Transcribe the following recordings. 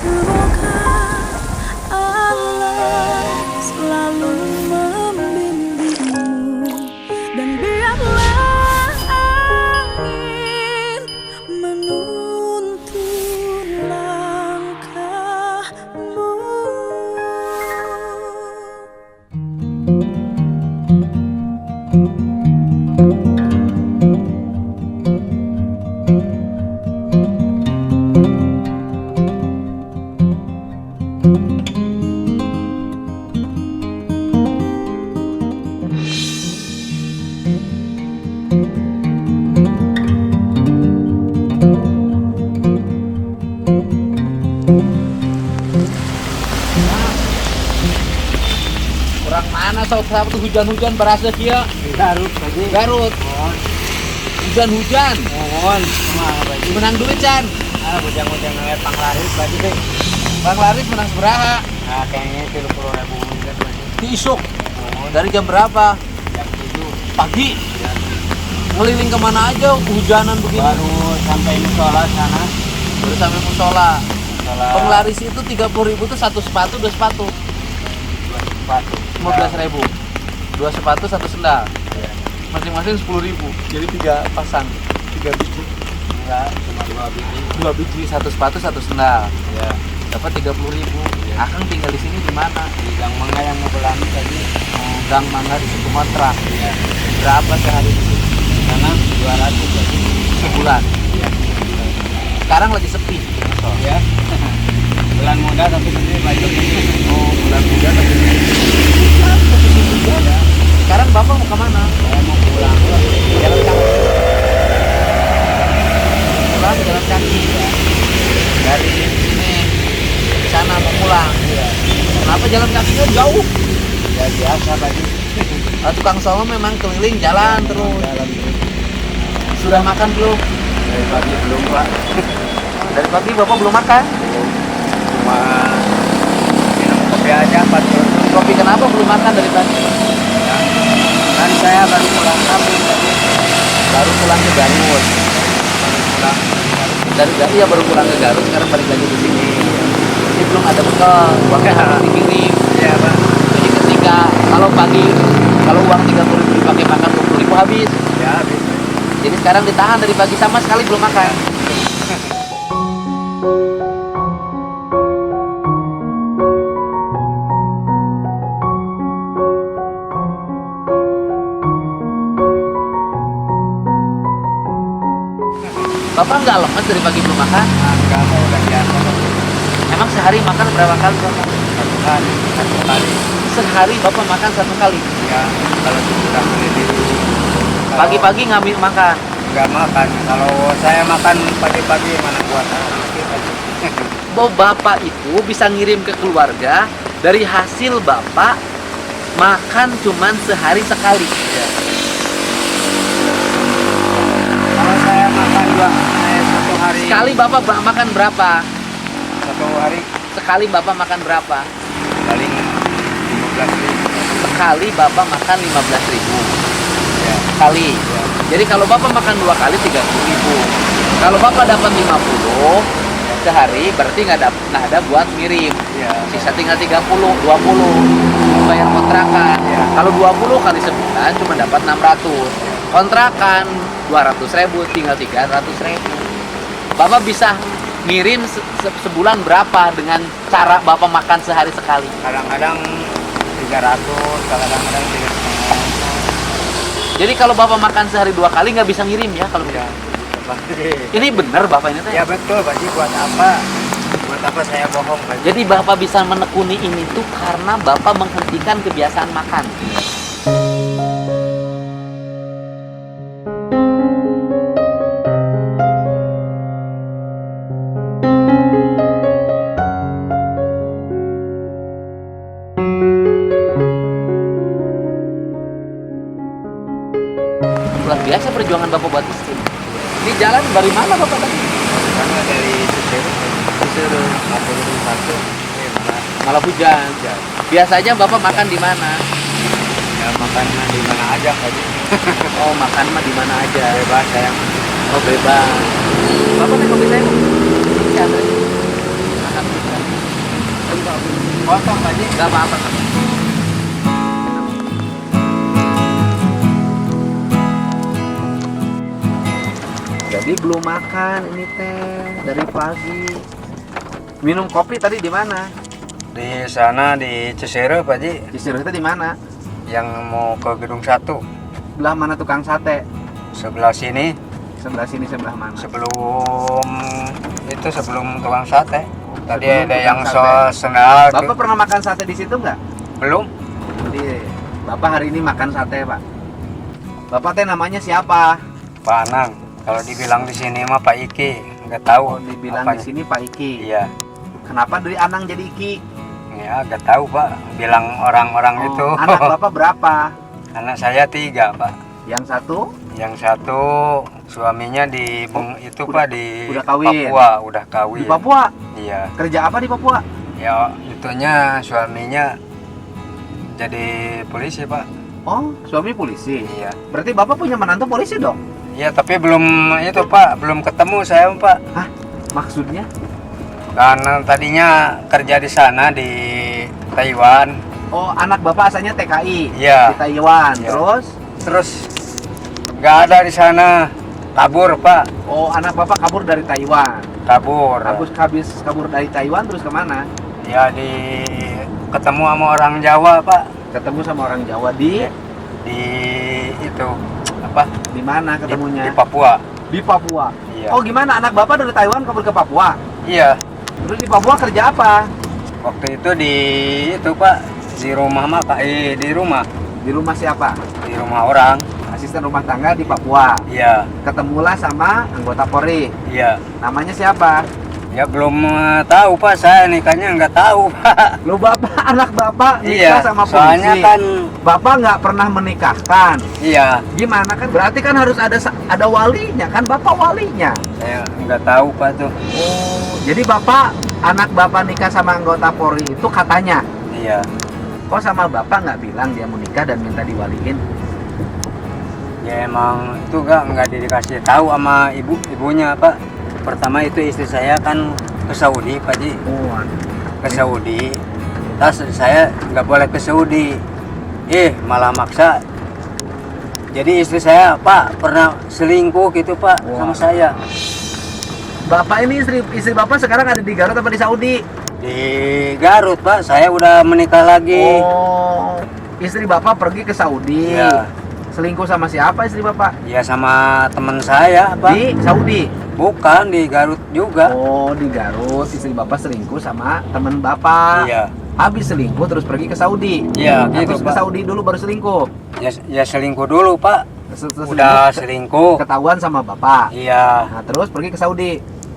Semoga Allah selalu membimbingmu dan biarlah angin menuntun langkahmu. Kurang mana sahabat tuh hujan-hujan berasa kia Garut lagi. Garut hujan-hujan Mohon, mah bagi. menang duit Chan. Bujang-bujang ngeliat panglaris bagi deh. Bang Laris menang seberaha Nah, kayaknya 30.000 kan bagi. di isuk Mohon, dari jam berapa jam 7. pagi ngeliling kemana aja hujanan begini Baru sampai musola sana. baru sampai musola. Musola. Penglaris itu 30.000 tuh satu sepatu dua sepatu Dua sepatu. 15.000 dua sepatu satu sendal Iya. masing-masing 10.000 jadi 3 pasang 3 biji Enggak, cuma 2 biji. 2 biji satu sepatu satu sendal Ya, dapat 30.000. Iya. Akang tinggal di sini di mana? di Gang Mangga yang mau belanja tadi. Gang Mangga di Sumatera. Iya. Berapa sehari di sini? Sana 200 lagi. Sebulan. Iya. Sekarang lagi sepi. Ya. Bulan muda tapi gede budgetnya. Oh, bulan muda tapi posisi hujan. Ya. Sekarang Bapak mau kemana? Saya mau pulang Jalan kaki. Pulang jalan kaki ya. Dari sini ke sana mau pulang. Iya. Kenapa jalan kakinya jauh? Ya biasa bagi. Tukang solo memang keliling jalan terus. Jalan terus. Sudah makan belum? Dari pagi belum Pak. Dari pagi Bapak belum makan? Cuma minum kopi aja Pak. Kopi kenapa belum makan dari pagi? Ya. Kan saya baru pulang kampung tadi. Baru pulang ke Garut. Pulang. Dari Garut ya baru pulang ke Garut, sekarang balik lagi di sini. Ini belum ada bekal, uangnya harus dikirim. Iya Pak. Jadi ketika kalau pagi kalau uang 30.000 dipakai makan 20.000 habis. Ya habis. Jadi sekarang ditahan dari pagi sama sekali belum makan. Bapak nggak lemes dari pagi belum makan? Enggak mau udah biasa Pak. Emang sehari makan berapa kali Bapak? Satu kali. Satu kali. Sehari Bapak makan 1 kali. Ya kalau sudah keliling. Pagi-pagi ngambil makan. Nggak makan. Kalau saya makan pagi-pagi mana kuat anak kita. Bahwa Bapak itu bisa ngirim ke keluarga dari hasil Bapak makan cuman sehari sekali. Ya. Kalau saya makan satu hari. Sekali Bapak makan berapa? Satu hari Sekali Bapak makan berapa? paling 15.000. Sekali Bapak makan 15.000 Ya. sekali. Ya. Jadi kalau Bapak makan 2 kali 30.000. Kalau Bapak dapat 50 sehari berarti nggak ada buat ngirim. Ya. Sisa tinggal 30, 20 bayar kontrakan. Ya. Kalau 20 kali sebulan cuma dapat 600. Kontrakan 200.000 tinggal 300.000. Bapak bisa ngirim sebulan berapa dengan cara Bapak makan sehari sekali? Kadang-kadang 300, kadang-kadang 300. Jadi kalau Bapak makan sehari 2 kali nggak bisa ngirim ya kalau Ya. begitu. Ini benar Bapak ini teh? Ya betul Pak Ji, buat apa? Buat apa saya bohong Pak Ji? Jadi Bapak bisa menekuni ini tuh karena Bapak menghentikan kebiasaan makan. Luar biasa perjuangan Bapak buat istri. Di jalan dari mana Bapak tadi? Karena dari Cicero Disuruh. 41 malah Malah hujan. hujan. Biasanya Bapak makan di mana? Ya makan di mana aja Pak Ji. Oh, makan mah di mana aja. Bebas saya. Oh, bebas. Bapak naik mobil saya. Si Andre. Makan hujan. Potong Pak Haji. Nggak apa-apa. Jadi belum makan ini teh dari pagi. Minum kopi tadi di mana? Di sana di Cisere Pak Haji, Cisirus itu di mana? yang mau ke gedung 1. Sebelah mana tukang sate? Sebelah sini, Sebelah sini sebelah mana? sebelum tukang sate. Tadi Sebelum ada tukang yang sate. sendal. Bapak pernah makan sate di situ nggak? Belum? Jadi Bapak hari ini makan sate, Pak. Bapak teh namanya siapa? Pak Anang. Kalau dibilang di sini mah Pak Iki, nggak tahu. Oh, dibilang di apanya. sini Pak Iki. Iya. Kenapa dari Anang jadi Iki? Ya, nggak tahu Pak. Bilang orang-orang Oh, itu. anak Bapak berapa? Anak saya 3 Pak. Yang satu? Yang satu suaminya di itu udah- Pak di udah kawin. Papua, udah kawin. Di Papua? Iya. Kerja apa di Papua? Ya, itunya suaminya jadi polisi Pak. Oh, suami polisi. Iya. Berarti Bapak punya menantu polisi dong? Iya, tapi belum itu Pak, belum ketemu saya Pak. Hah? Maksudnya? Karena tadinya kerja di sana di Taiwan. Oh, anak Bapak asalnya TKI Iya. di Taiwan. Iya. Terus? Nggak ada di sana, kabur Pak, Oh, anak Bapak kabur dari Taiwan. kabur. Habis kabur dari Taiwan terus kemana? Ya ketemu sama orang Jawa Pak, Ketemu sama orang Jawa di di itu apa? di mana Di, ketemunya? di Papua. Di Papua. Iya. Oh, gimana anak Bapak dari Taiwan kabur ke Papua? Iya. Terus di Papua kerja apa? Waktu itu di itu Pak, di rumah mah Pak, di rumah, Di rumah siapa? di rumah orang. Asisten rumah tangga di Papua. Iya, Ketemulah sama anggota Polri. iya. Namanya siapa? Ya belum tahu Pak, saya nikahnya nggak tahu Pak. Lu Bapak, anak Bapak Iya, nikah sama polisi. soalnya kan, Bapak nggak pernah menikahkan. iya, Gimana kan? Berarti kan harus ada walinya kan? Bapak walinya. saya nggak tahu Pak tuh. Oh, jadi Bapak anak Bapak nikah sama anggota Polri itu katanya. Iya. Kok sama Bapak nggak bilang dia mau nikah dan minta diwaliin? Ya emang itu nggak dikasih tahu sama ibunya Pak. Pertama itu istri saya kan ke Saudi Pak Ji, Oh, ke Saudi. Tas saya nggak boleh ke Saudi. Malah maksa. Jadi istri saya Pak pernah selingkuh gitu Pak Wah. sama saya. Bapak ini istri Bapak sekarang ada di Garut apa di Saudi? Di Garut Pak, saya udah menikah lagi. Oh, istri Bapak pergi ke Saudi. Iya. Selingkuh sama siapa istri Bapak? Ya sama teman saya Pak. Di Saudi. Bukan di Garut juga. Oh, di Garut istri Bapak selingkuh sama teman Bapak. Iya. Habis selingkuh terus pergi ke Saudi. Iya, Nah, gitu terus ke Pak. Saudi dulu baru selingkuh. Ya selingkuh dulu Pak. Setelah Udah selingkuh, selingkuh. ketahuan sama Bapak. Iya. Nah, terus pergi ke Saudi.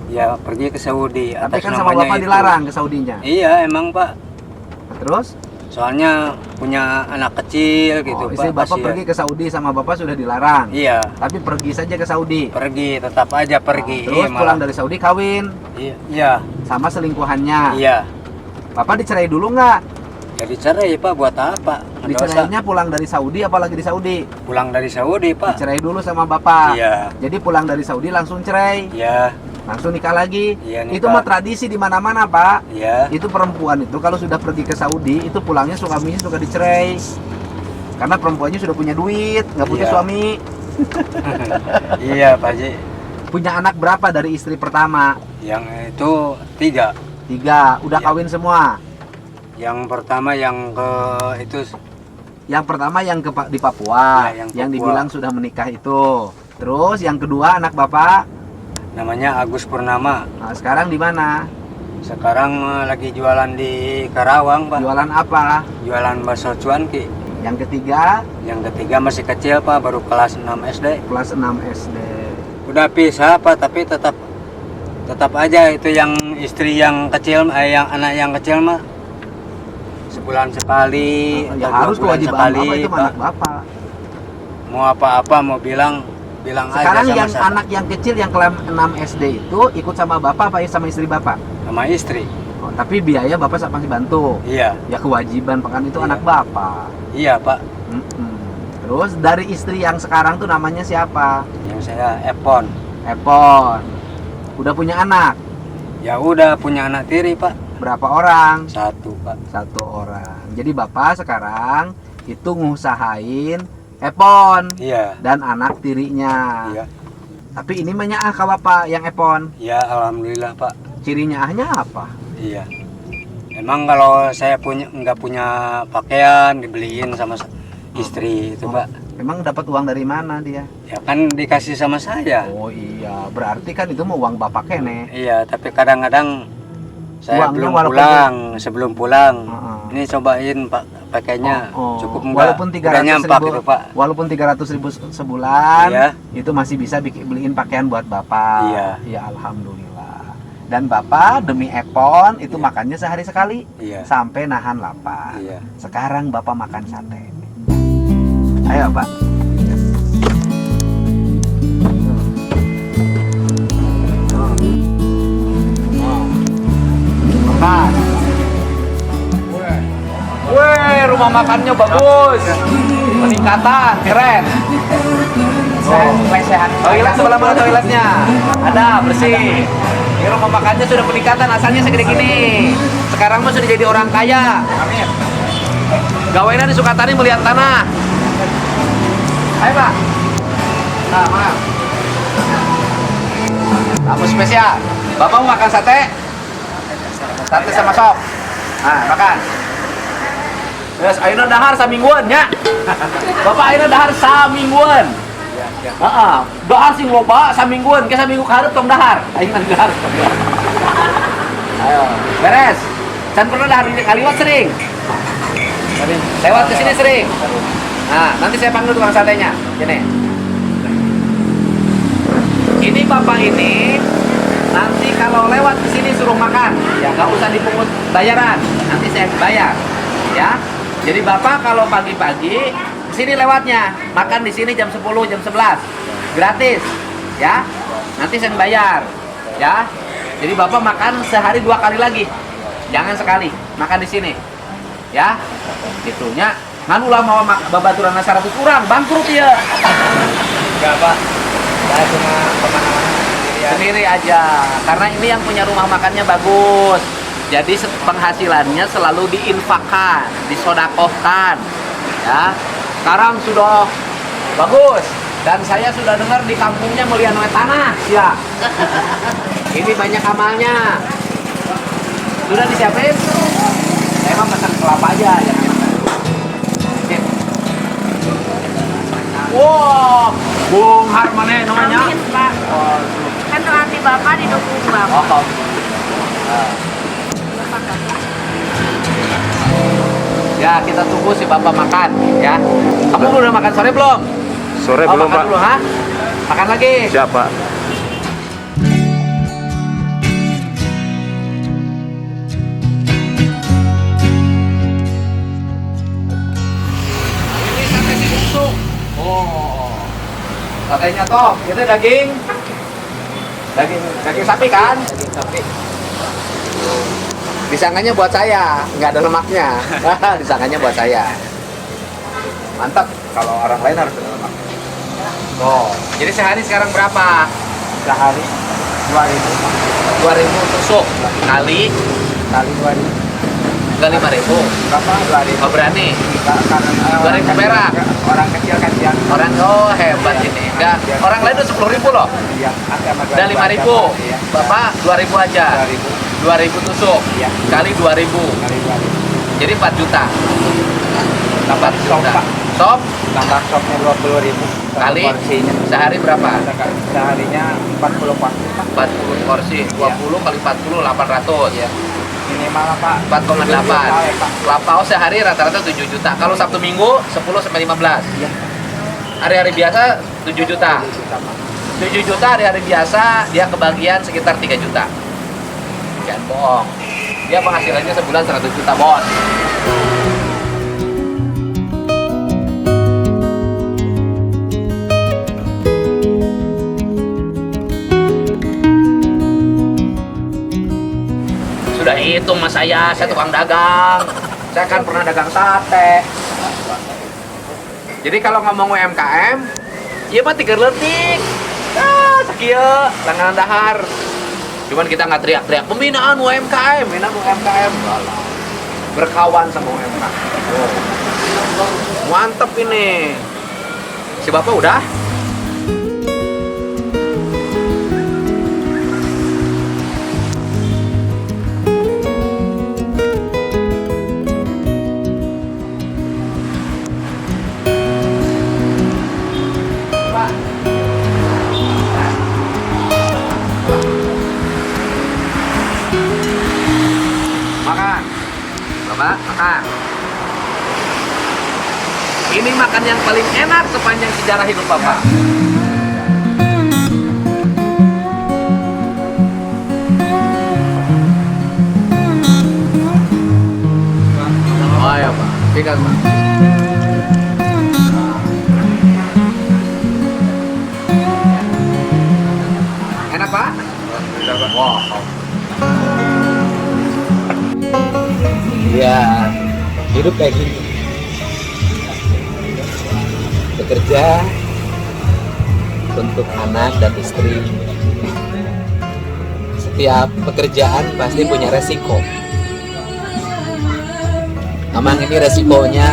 Ya pergi ke Saudi. Tapi atas kan sama namanya Bapak itu. dilarang ke Saudinya. Iya emang Pak. Nah, terus Soalnya punya anak kecil gitu oh, Pak. istri Bapak kasihan. pergi ke Saudi sama Bapak sudah dilarang. Iya. Tapi pergi saja ke Saudi. Pergi tetap aja pergi. Nah, terus Iya, pulang malah. dari Saudi kawin Iya. sama selingkuhannya. Iya. Bapak dicerai dulu nggak? Jadi cerai Pak buat apa? Nggak usah. Dicerainya pulang dari Saudi apalagi di Saudi? Pulang dari Saudi Pak. Dicerai dulu sama Bapak. Iya. Jadi pulang dari Saudi langsung cerai, Iya. langsung nikah lagi. Iya, nikah. Itu mah tradisi di mana-mana, Pak. Iya. Itu perempuan itu kalau sudah pergi ke Saudi, itu pulangnya suaminya suka dicerai. Karena perempuannya sudah punya duit, nggak punya Iya. suami. Iya Pak Ji. Punya anak berapa dari istri pertama? Yang itu 3. 3. Udah Iya. kawin semua. Yang pertama yang ke itu Yang pertama yang di Papua, Ya, yang yang Papua. dibilang sudah menikah itu. Terus yang kedua anak Bapak, namanya Agus Purnama. nah, sekarang di mana? Sekarang lagi jualan di Karawang Pak. Jualan apa? Jualan bakso cuanki. Yang ketiga Yang ketiga masih kecil Pak, baru kelas 6 SD. kelas 6 SD. Udah pisah Pak, tapi tetap aja itu yang istri yang kecil, yang anak yang kecil mah sebulan sekali Ya atau 2 harus bulan kewajiban sekali Bapak itu Pak. anak Bapak. Mau apa-apa mau bilang Sekarang aja sama yang saya. anak yang kecil yang kelas 6 SD itu ikut sama Bapak apa sama istri Bapak? Sama istri. Oh, tapi biaya Bapak masih bantu. Iya. Ya kewajiban Pak, kan itu Iya. anak Bapak. Iya Pak. Mm-mm. Terus dari istri yang sekarang tuh namanya siapa? Yang saya Epon. Epon. Udah punya anak? Ya udah punya anak tiri Pak. Berapa orang? 1 Pak. 1 orang. Jadi Bapak sekarang itu ngusahain Epon Iya. dan anak tirinya. Iya. Tapi ini banyak ah Bapak yang Epon. Ya alhamdulillah Pak. Cirinya ahnya apa? Iya. Emang kalau saya nggak punya pakaian dibeliin sama istri itu Pak. Emang dapat uang dari mana dia? Ya kan dikasih sama saya. Oh iya, berarti kan itu mau uang Bapak kene. Iya, tapi kadang-kadang saya Uangnya belum walaupun pulang, sebelum pulang. Heeh. Ini cobain Pak pakainya cukup enggak? Walaupun Udah 300 nyampak ribu, itu Pak. walaupun 300 ribu sebulan, Iya. itu masih bisa beliin pakaian buat Bapak. Iya. Ya alhamdulillah. Dan Bapak demi Epon itu Iya. makannya sehari sekali Iya. sampai nahan lapar. Iya. Sekarang Bapak makan sate. Ayo Pak. Makan. Wih, rumah makannya bagus. Peningkatan, keren. Toilet sebelah mana toiletnya? Ada, bersih. Ini rumah makannya sudah peningkatan, asalnya segede gini. Sekarang mah sudah jadi orang kaya. Amin. Gaweana di Sukatani melihat tanah. Ayo Pak. Nah, maaf. Tamu spesial. Bapak mau makan sate? Sate sama sop. Nah, makan. Terus ayeuna dahar samingguan nya. Bapak ayeuna dahar samingguan. Heeh. Dahar sing loba samingguan, ke saminggu kaharep tong dahar. Ayeuna dahar. Ayo, beres. Can pernah dahar kaliwat sering. Lewat ke sini sering. Nah, nanti saya panggil tukang satenya. Gini. Ini Bapak ini nanti kalau lewat ke sini suruh makan, ya nggak usah dipungut bayaran. Nanti saya bayar, ya. Jadi Bapak kalau pagi-pagi ke sini lewatnya, makan di sini jam 10, jam 11. Gratis, ya. Nanti saya bayar, ya. Jadi Bapak makan sehari 2 kali lagi. Jangan sekali, makan di sini. Ya. Gitunya. Ngan ulah mau babaturan 100 orang, bangkrut ya. Enggak Pak. Saya cuma kemana-mana Sendiri aja. Karena ini yang punya rumah makannya bagus. Jadi penghasilannya selalu diinfakkan, disodakohkan. Ya. Sekarang sudah bagus. Dan saya sudah dengar di kampungnya melihat tanah. Ya. Ini banyak amalnya. Sudah disiapin? Saya emang pesan kelapa aja, jangan makan. Wow, Bung Harmane namanya. Amin, Pak. Oh, Kan hati Bapak didukung Bapak. oh. Ya, kita tunggu si Bapak makan, ya. Kamu udah makan sore belum? Sore Oh, belum makan Pak. dulu, ha? Makan lagi. Siap Pak. Ini sate busuk. Oh. Satenya toh, itu daging sapi kan? Daging sapi. Disangkanya buat saya, nggak ada lemaknya. Disangkanya buat saya. Mantap. Kalau orang lain harus ada lemak. Oh, jadi sehari sekarang berapa? sehari 2.000 tusuk kali 2.000. enggak 5.000. Berapa? 2.000. Oh, berani. Karena 2.000 perak. Orang kecil kan yang Orang hebat ini. Enggak, orang lain udah 10.000 loh. iya, sama Udah 5.000. Bapak 2.000 aja. 2.000 tusuk. Iya. Kali 2.000. Kali 2.000. Jadi 4 juta. 4 sop, juta. Pak. Sop Tambah sopnya 20.000. kali porsinya. sehari berapa? Seharinya 40 porsi Pak. 40 porsi. 20 kali 40 800. Iya. Minimal Pak. 4,8. Pak. Lapau sehari rata-rata 7 juta. Kalau Sabtu Minggu 10 sampai 15. Iya. Hari-hari biasa 7 juta. 7 juta Pak. 7 juta hari-hari biasa dia kebagian sekitar 3 juta. Jangan bohong. Dia penghasilannya sebulan 100 juta, Bos. Sudah hitung mas saya tukang dagang. Saya kan pernah dagang sate. Jadi kalau ngomong UMKM, iya mah 3 letik. Ah, sakieu langganan dahar. Cuman kita nggak teriak-teriak pembinaan UMKM, enggak lah. Berkawan sama UMKM. Oh. Mantep ini. Si Bapak udah? Makan. Bapak, makan. Ini makan yang paling enak sepanjang sejarah hidup Bapak. Oh ya Pak, tinggal Pak. Enak Pak? Wow. Ya, hidup kayak gini. Bekerja untuk anak dan istri. Setiap pekerjaan pasti punya resiko. Memang ini resikonya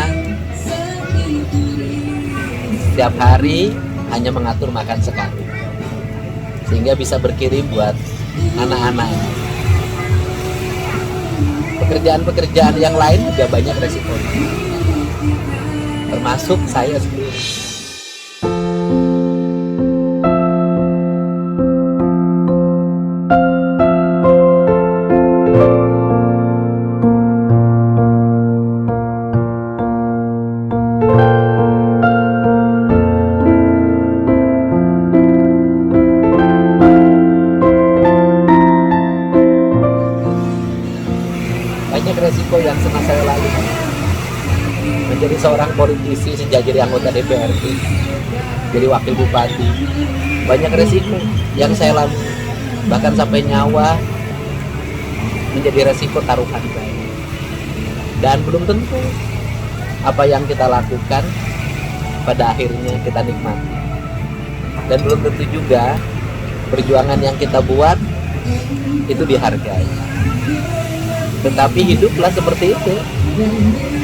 setiap hari hanya mengatur makan sekali, sehingga bisa berkirim buat anak-anak. Pekerjaan-pekerjaan yang lain juga banyak resikonya, termasuk saya sendiri. Banyak resiko yang pernah saya lalui. Menjadi seorang politisi sejak jadi anggota DPRD, jadi wakil bupati, banyak resiko yang saya lalui. Bahkan sampai nyawa menjadi resiko taruhan saya. Dan belum tentu apa yang kita lakukan pada akhirnya kita nikmati. Dan belum tentu juga perjuangan yang kita buat itu dihargai. Tetapi hiduplah seperti itu.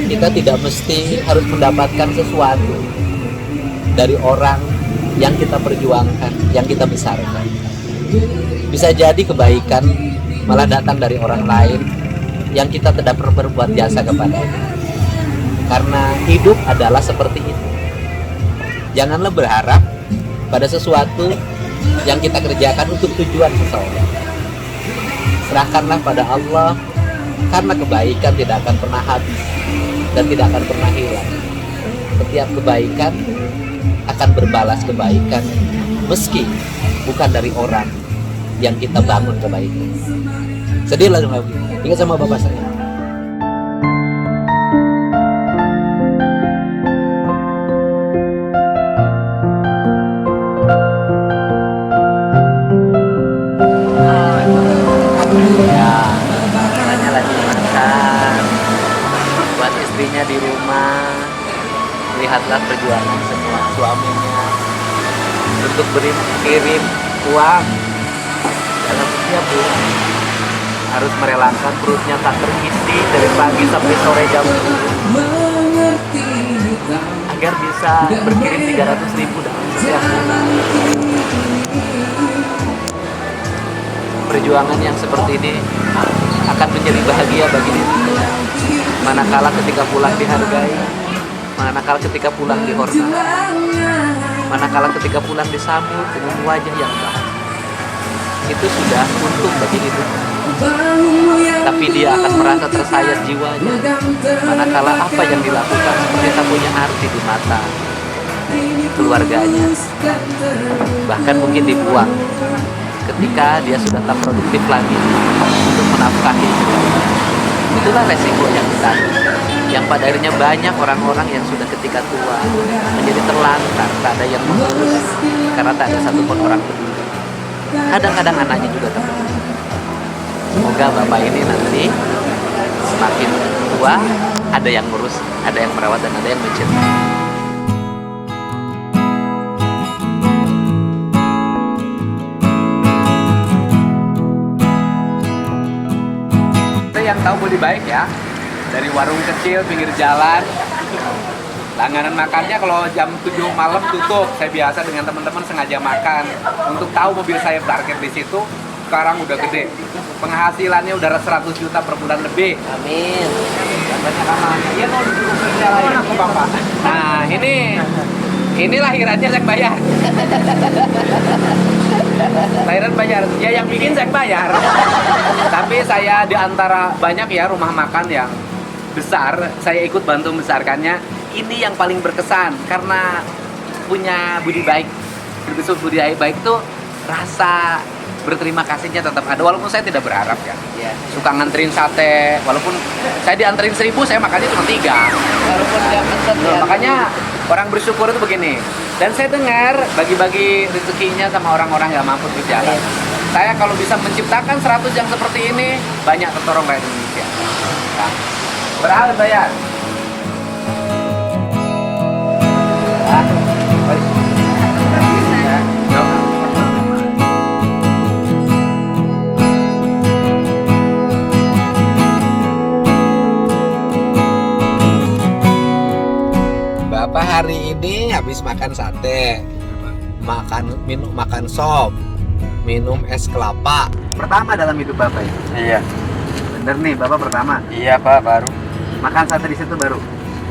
Kita tidak mesti harus mendapatkan sesuatu dari orang yang kita perjuangkan, yang kita besarkan. Bisa jadi kebaikan malah datang dari orang lain yang kita tidak pernah berbuat jasa kepadanya. Karena hidup adalah seperti itu. Janganlah berharap pada sesuatu yang kita kerjakan untuk tujuan seseorang. Serahkanlah pada Allah, karena kebaikan tidak akan pernah habis dan tidak akan pernah hilang. Setiap kebaikan akan berbalas kebaikan, meski bukan dari orang yang kita bangun kebaikan. Sedih lagi, ingat sama bapak saya. Istrinya di rumah, lihatlah perjuangan semua suaminya untuk kirim uang dalam setiap bulan, harus merelakan perutnya tak terisi dari pagi sampai sore jam 10 agar bisa berkirim 300.000 dalam setiap bulan. Perjuangan yang seperti ini akan menjadi bahagia bagi dirinya. Manakala ketika pulang dihargai, manakala ketika pulang dihormati, manakala ketika pulang disambut dengan wajah yang bahagia, itu sudah untung bagi hidup. Tapi dia akan merasa tersayat jiwanya manakala apa yang dilakukan seperti tak punya arti di mata keluarganya, bahkan mungkin dibuang ketika dia sudah tak produktif lagi untuk menafkahi hidupnya. Itulah resiko yang besar, yang pada akhirnya banyak orang-orang yang sudah ketika tua menjadi terlantar, tak ada yang mengurus karena tak ada satupun orang peduli. Kadang-kadang anaknya juga tak peduli. Semoga bapak ini nanti semakin tua, ada yang ngurus, ada yang merawat, dan ada yang mencintai. yang tahu Budi Baik ya, dari warung kecil pinggir jalan, langganan makannya kalau jam 7 malam tutup. Saya biasa dengan teman-teman sengaja makan untuk tahu mobil saya parkir di situ. Sekarang udah gede, penghasilannya udah 100 juta per bulan lebih. Amin. Banyak aman. Iya mau disuruh kerja lagi ke bapak. Nah ini lahirannya saya bayar. Lahiran bayar, ya yang bikin saya bayar. Tapi saya di antara banyak ya rumah makan yang besar, saya ikut bantu membesarkannya. Ini yang paling berkesan karena punya budi baik. Berbesar budi baik tuh rasa berterima kasihnya tetap ada, walaupun saya tidak berharap ya. Ya. Suka nganterin sate, walaupun saya dianterin 1000, saya makannya cuma 3. Walaupun dia pesan ya. Makanya orang bersyukur itu begini. Dan saya dengar bagi-bagi rezekinya sama orang-orang yang mampu di jalan. Saya kalau bisa menciptakan 100 yang seperti ini, banyak tertolong rakyat Indonesia. Nah, berapa bayar? Bapak hari ini habis makan sate, makan sop, minum es kelapa. Pertama dalam hidup Bapak ya? Iya. Bener nih, Bapak pertama. Iya Pak, baru. Makan sate di situ baru.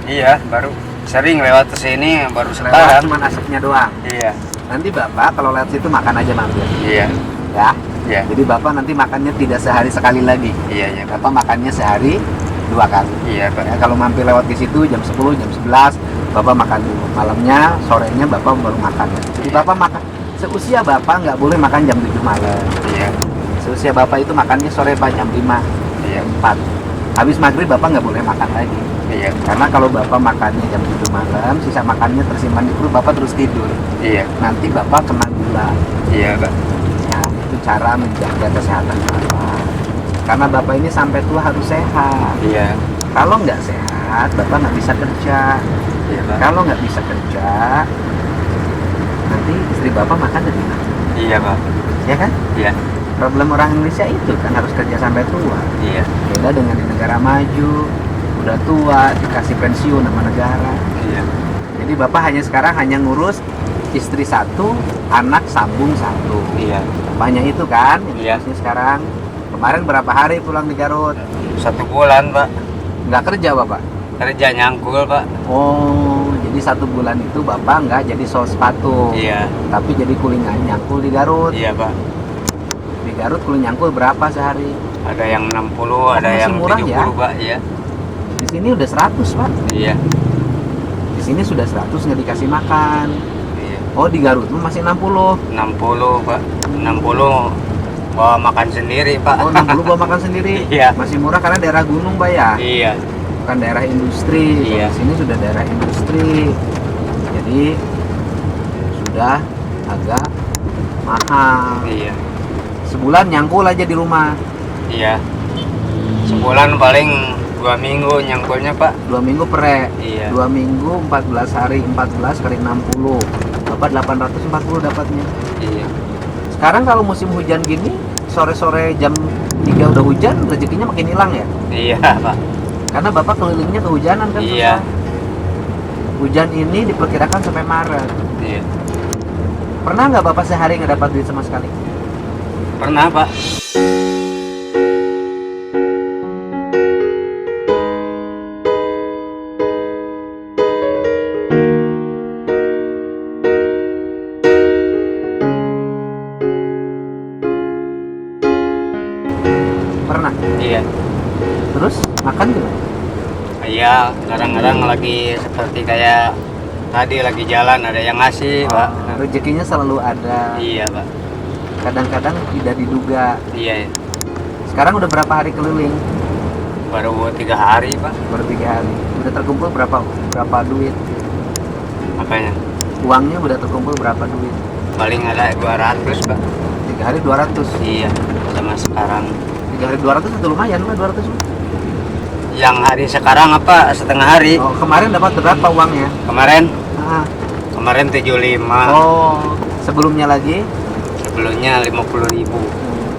Iya, baru. Sering lewat ke sini baru Lewat sekarang. cuma asapnya doang. Iya. Nanti Bapak kalau lewat situ makan aja mampir. Iya. Ya. Iya. Jadi Bapak nanti makannya tidak sehari sekali lagi. Iya, iya, Pak. Bapak makannya sehari 2 kali. Iya, Pak. Ya, kalau mampir lewat di situ jam 10, jam 11, Bapak makan dulu. Malamnya, sorenya Bapak baru makan. Jadi Bapak makan seusia Bapak nggak boleh makan jam 7 malam. Iya. Seusia Bapak itu makannya sore Pak, jam 5, Iya. jam 4. Habis maghrib Bapak nggak boleh makan lagi. Iya. Karena kalau Bapak makannya jam 7 malam, sisa makannya tersimpan di perut, Bapak terus tidur. Iya. Nanti Bapak kena gula. Iya, Pak. Ya, itu cara menjaga kesehatan Bapak. Karena Bapak ini sampai tua harus sehat. Iya. Kalau nggak sehat, Bapak nggak bisa kerja. Iya, Pak. Kalau nggak bisa kerja, nanti istri Bapak makan dari mana? Iya, Pak. Ya kan? Iya. Problem orang Indonesia itu kan harus kerja sampai tua. Iya. Beda dengan di negara maju, udah tua, dikasih pensiun sama negara. Iya. Jadi Bapak sekarang hanya ngurus istri 1, anak sambung 1. Iya. Banyak itu kan, Iya. yang sekarang. Kemarin berapa hari pulang di Garut? 1 bulan, Pak. Nggak kerja Bapak? Kerja nyangkul, Pak. Oh, jadi 1 bulan itu Bapak nggak jadi sol sepatu, Iya. tapi jadi kuli nyangkul di Garut. Iya, Pak. Di Garut kuli nyangkul berapa sehari? Ada yang 60, ada masih yang murah 70, ya? Pak. Iya. Di sini udah 100 Pak. Iya. Di sini sudah 100 nggak dikasih makan. Iya. Oh di Garut tuh masih 60. 60, Pak. 60 bawa makan sendiri, Pak. Oh 60 bawa makan sendiri. Iya. Masih murah karena daerah gunung Pak ya. Iya. Bukan daerah industri. Iya. Di sini sudah daerah industri. Jadi sudah agak mahal. Iya. Sebulan nyangkul aja di rumah. Iya. Sebulan paling 2 minggu nyangkulnya, Pak. 2 minggu pere. Iya. 2 minggu 14 hari, 14 kali 60. Bapak 840 dapatnya. Iya. Sekarang kalau musim hujan gini, sore-sore jam 3 udah hujan, rezekinya makin hilang ya. Iya, Pak. Karena Bapak kelilingnya kehujanan kan. Iya. susah. Hujan ini diperkirakan sampai Maret. Iya. Pernah nggak Bapak sehari nggak dapat duit sama sekali? Pernah, Pak. Pernah. Iya. Terus makan gimana? Iya, kadang-kadang lagi seperti kayak tadi lagi jalan ada yang ngasih, Pak. Rezekinya selalu ada. Iya, Pak. Kadang-kadang tidak diduga. Iya. Sekarang udah berapa hari keliling? Baru 3 hari, Pak. Baru 3 hari. Udah terkumpul berapa duit? Makanya Uangnya udah terkumpul berapa duit? paling ada 200, Pak. 3 hari 200. Iya, sama sekarang. 3 hari 200 itu lumayan Pak, 200. Yang hari sekarang apa? Setengah hari. Oh, kemarin dapat berapa uangnya? Kemarin Ah. kemarin 75. Oh, sebelumnya lagi Sebelumnya 50.000.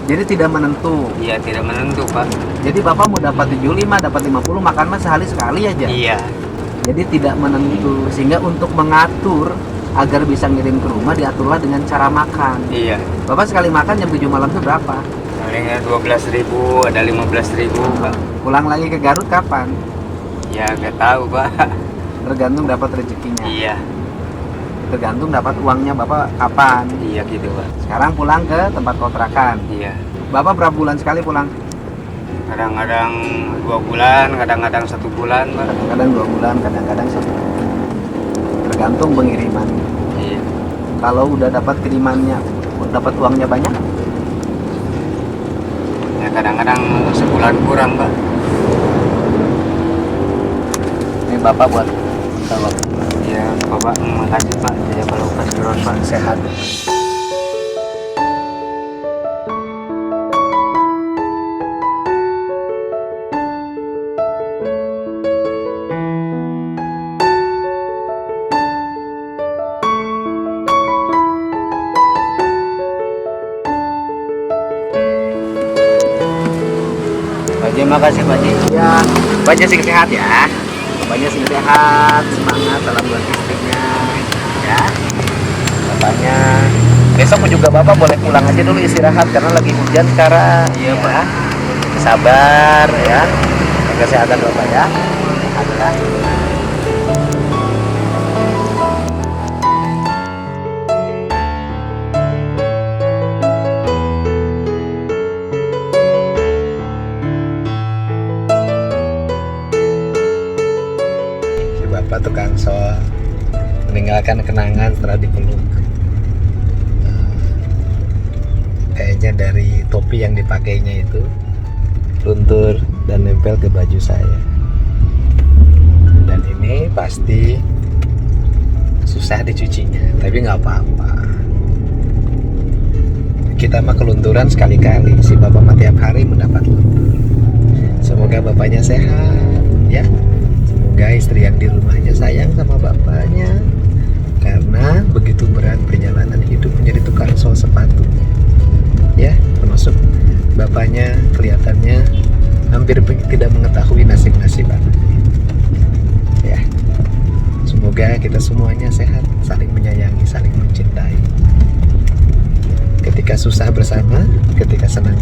Jadi tidak menentu. Iya, tidak menentu, Pak. Jadi Bapak mau dapat 75, dapat 50, makan mah sehari sekali aja. Iya. Jadi tidak menentu, sehingga untuk mengatur agar bisa ngirim ke rumah diaturlah dengan cara makan. Iya. Bapak sekali makan jam 7 malam itu berapa? Paling 12.000, ada 15.000, Pak. Pulang lagi ke Garut kapan? Ya, nggak tahu, Pak. Tergantung dapat rezekinya. Iya. Tergantung dapat uangnya Bapak kapan. Iya gitu, Pak. Sekarang pulang ke tempat kontrakan. Iya. Bapak berapa bulan sekali pulang? Kadang-kadang 2 bulan, kadang-kadang 1 bulan, Pak. Kadang-kadang 2 bulan, kadang-kadang 1 bulan. Tergantung pengiriman. Iya. Kalau udah dapat kirimannya, dapat uangnya banyak? Ya kadang-kadang sebulan kurang, Pak. Ini Bapak buat tolong. Ya, Bapak, makasih, Pak. Saya kalau kasih Pak. Sehat. Pak Ji, makasih, Pak Ji. Ya, Bapaknya sih sehat ya. Bapaknya sih sehat, semangat dalam buat istrinya. Ya. Bapaknya besok juga Bapak boleh pulang aja dulu istirahat karena lagi hujan sekarang. Iya, Pak. Sabar ya. Jaga kesehatan Bapak ya. Sehat ya. Si Bapak tukang sol meninggalkan kenangan setelah dipeluk. Kayaknya dari topi yang dipakainya itu luntur dan nempel ke baju saya. Dan ini pasti susah dicucinya, tapi nggak apa-apa. Kita mah kelunturan sekali-kali, si Bapak mah tiap hari mendapat luntur. Semoga Bapaknya sehat ya. Semoga istri yang di rumahnya sayang sama Bapaknya, karena begitu berat perjalanan hidup menjadi tukang sol sepatunya. Ya, termasuk Bapaknya kelihatannya hampir tidak mengetahui nasib-nasib anaknya. Ya, semoga kita semuanya sehat, saling menyayangi, saling mencintai. Ketika susah bersama, ketika senang